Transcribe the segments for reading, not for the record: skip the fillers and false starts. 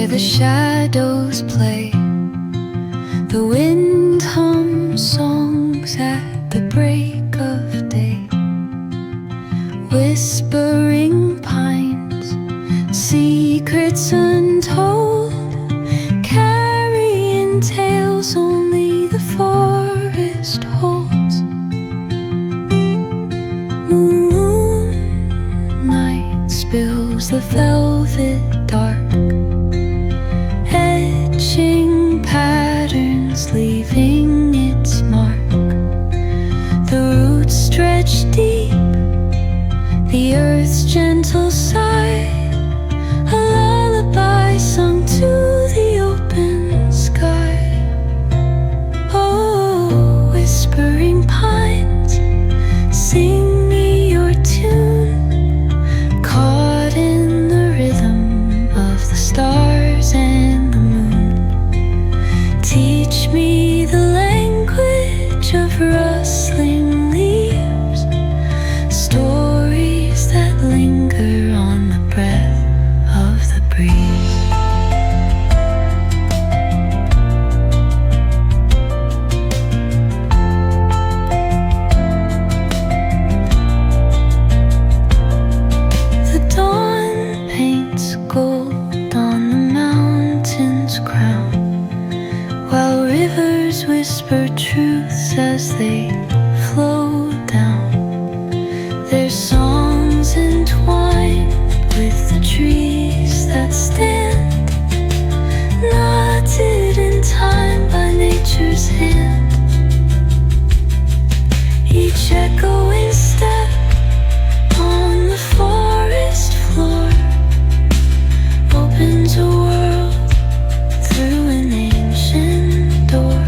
where the shadows play. The wind hums songs at the break of day. Whispering pines, secrets untold, carrying tales only the forest holds. Moonlight spills the velvet dark, etching patterns, leaving its mark. The roots stretch deep, the earth's gentle sigh, a lullaby sung to the open sky. Oh, whispering pines, sing me your tune, caught in the rhythm of the stars and the moon. Teach me the language of rustling leaves, stories that linger on the breath of the breeze. The dawn paints gold on the mountain's crown, while rivers whisper truths as they flow down. Their songs entwined with the trees that stand, knotted in time by nature's hand. Each echoing step on the forest floor opens a world through an ancient door.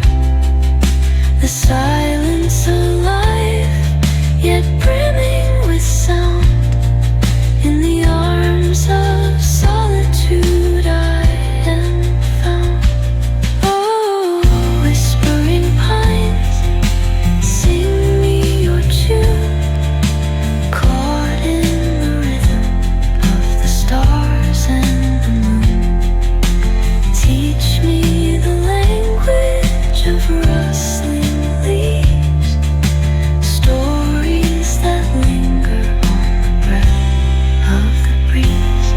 The silence alive, yet brimming with sound. In the arms of solitude I am found. Oh, whispering pines, sing me your tune, caught in the rhythm of the stars and the moon. Teach me the language of rustling leaves, stories that linger on the breath of the breeze.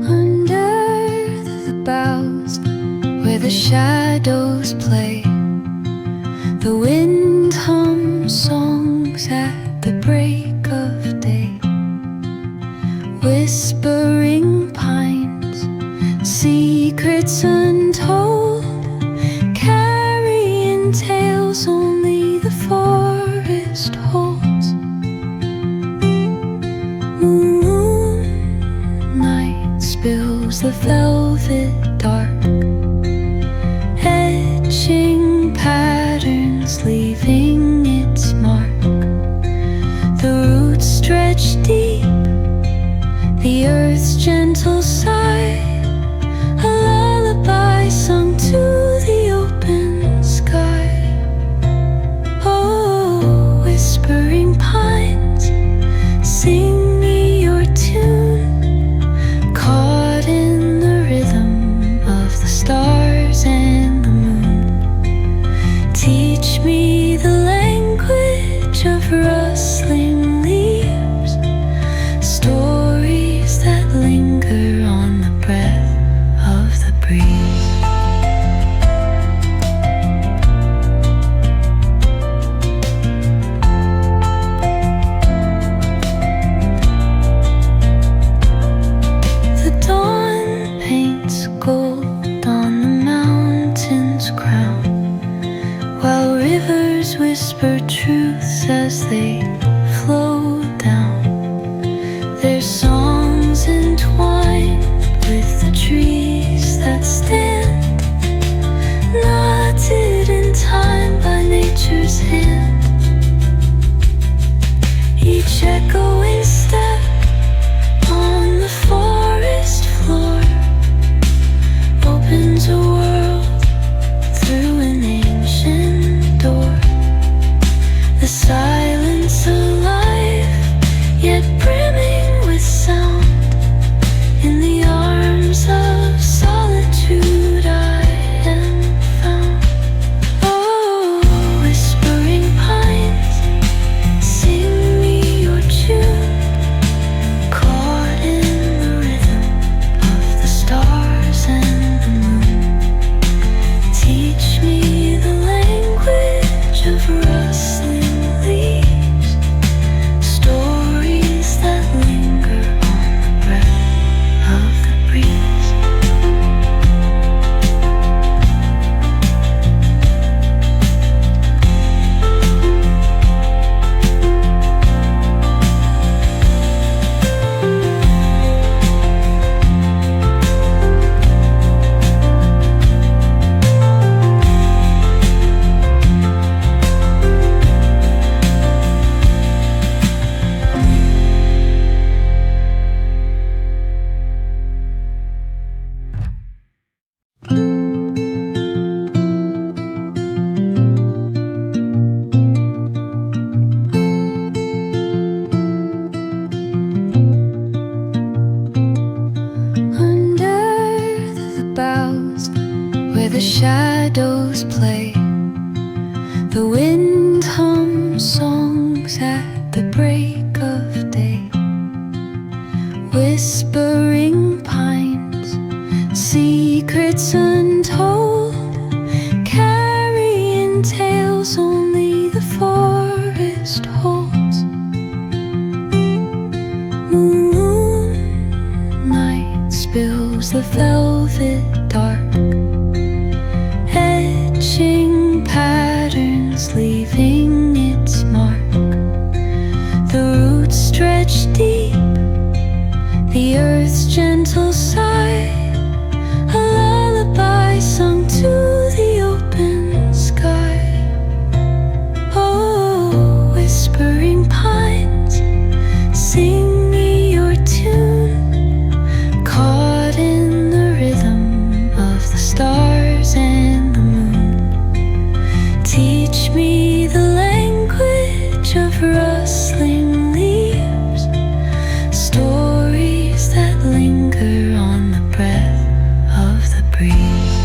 Under the boughs, where the shadows play, the wind hums songs at the break of day. Whispering pines, secrets untold, carrying tales only the forest holds. Moonlight spills the velvet dark, etching patterns, leaving its mark. The roots stretch deep, the earth's gentle sigh, a lullaby sung to the open sky. Oh, whispering pines, sing me your tune, caught in the rhythm of the stars and the moon. Teach me the language of rustling leaves, stories that linger on the breath of the breeze. The dawn paints gold on the mountain. whisper truths as they flow down. Their songs entwined with the trees that stand, knotted in time by nature's hand. Each echoing step on the forest floor opens a world through an ancient door. The silence alive, yet brimming with sound. In the arms of solitude I am found. Oh, whispering pines, sing me your tune, caught in the rhythm of the stars and the moon. Teach me the language of rustling leaves, stories that linger on the breath of the breeze. Under the boughs where the shadows play, the wind hums songs at the break of day. Whispering pines, secrets untold, carrying tales only the forest holds. Moonlight spills the velvet dark, etching patterns, leaving its mark. The roots stretch deep, the earth's gentle sigh, a lullaby sung to the open sky. Oh, whispering pines, sing me your tune, caught in the rhythm of the stars and the moon. Teach me the language of rustling leaves, stories that linger on the breath of the breeze.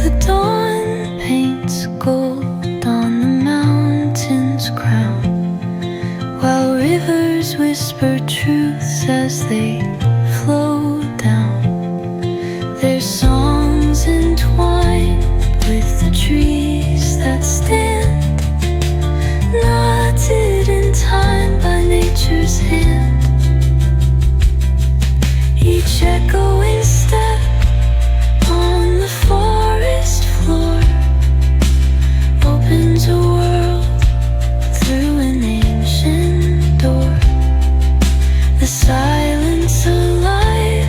The dawn paints gold on the mountain's crown, while rivers whisper truths as they flow down. Their songs entwined with the trees that stand, knotted in time by nature's hand. Each echoing step on the forest floor opens a world through an ancient door. The silence alive,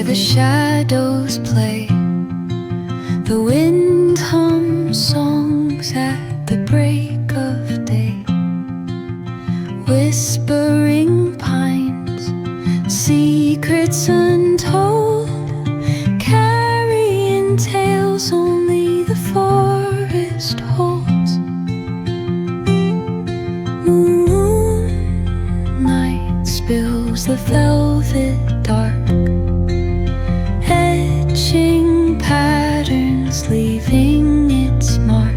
the shadows play. The wind hums songs at the break of day. Whispering pines, secrets untold, carrying tales only the forest holds. Moonlight spills the velvet dark, etching patterns, leaving its mark.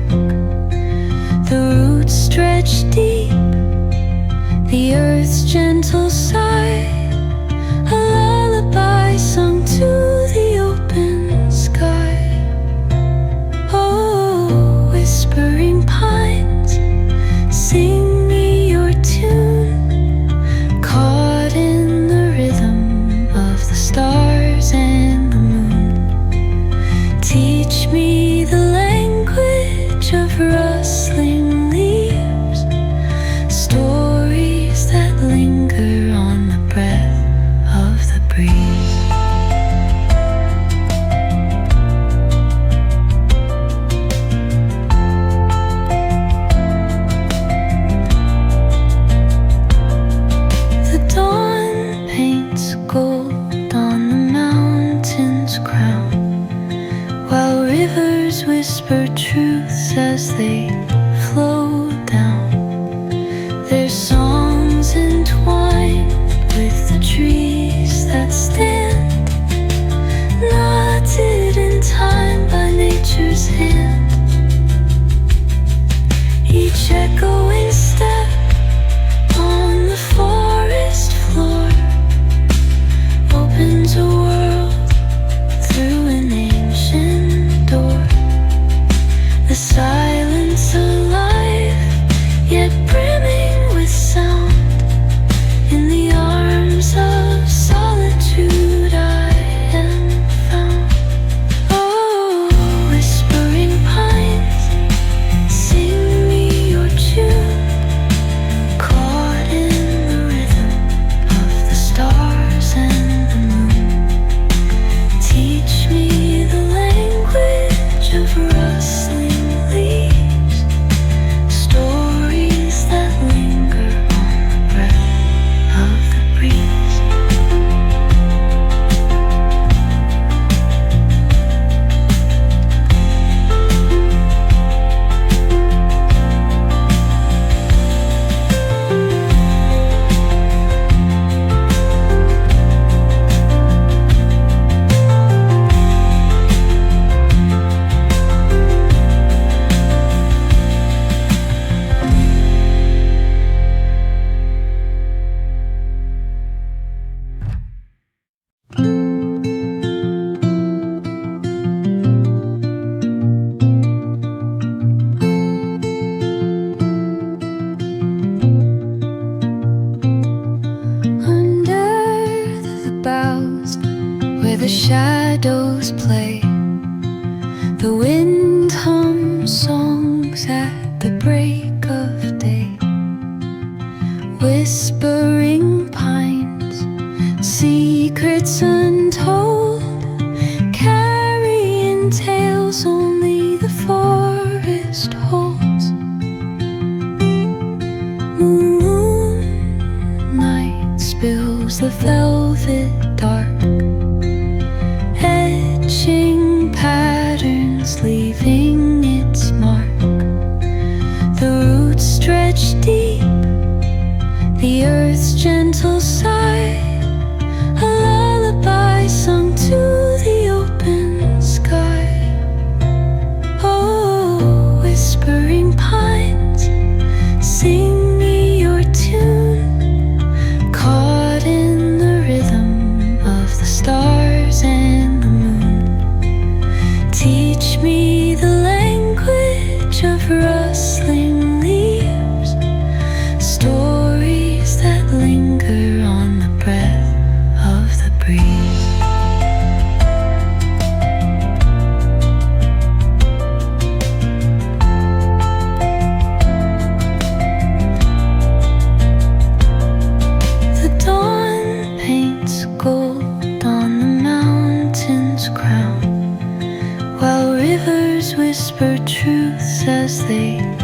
The roots stretch deep, the earth's gentle sigh, a lullaby sung to the open sky. Oh, whispering pines, sing me your tune, caught in the rhythm of the stars and the moon. Teach me the language of rustling leaves, stories that linger on the breath of the breeze. The dawn paints gold on the mountain's crown, while rivers whisper truths as they flow down. Their songs entwined with the trees that stand, knotted in time by nature's hand. Each echoing step on the forest floor opens a world through an ancient door. The silence alive, yet brimming with sound. In the arms of solitude I am found. Oh, whispering pines, sing me your tune, caught in the rhythm of the stars and the moon. Teach me the language of rustling leaves, stories that linger on the breath of the breeze. Under the boughs where the shadows play, the wind hums songs at the break of day. Whispering pines, secrets untold, carrying tales only the forest holds. Moonlight spills the velvet dark, etching patterns, leaving its mark. The roots stretch deep, the earth's gentle sigh, a lullaby truths as they